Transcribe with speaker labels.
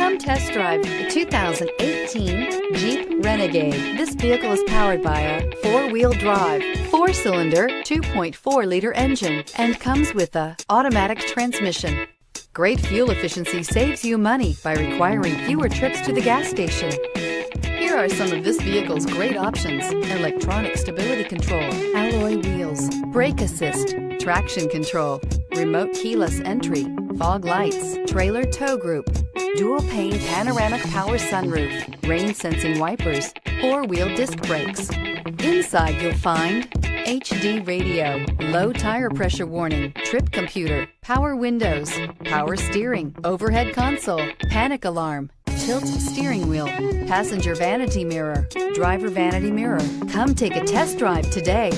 Speaker 1: Come test drive the 2018 Jeep Renegade. This vehicle is powered by a four-wheel drive, four-cylinder, 2.4-liter engine, and comes with a automatic transmission. Great fuel efficiency saves you money by requiring fewer trips to the gas station. Here are some of this vehicle's great options: electronic stability control, alloy wheels, brake assist, traction control, remote keyless entry, fog lights, trailer tow group, dual pane panoramic power sunroof, rain sensing wipers, four-wheel disc brakes. Inside you'll find HD radio, low tire pressure warning, trip computer, power windows, power steering, overhead console, panic alarm, tilt steering wheel, passenger vanity mirror, driver vanity mirror. Come take a test drive today.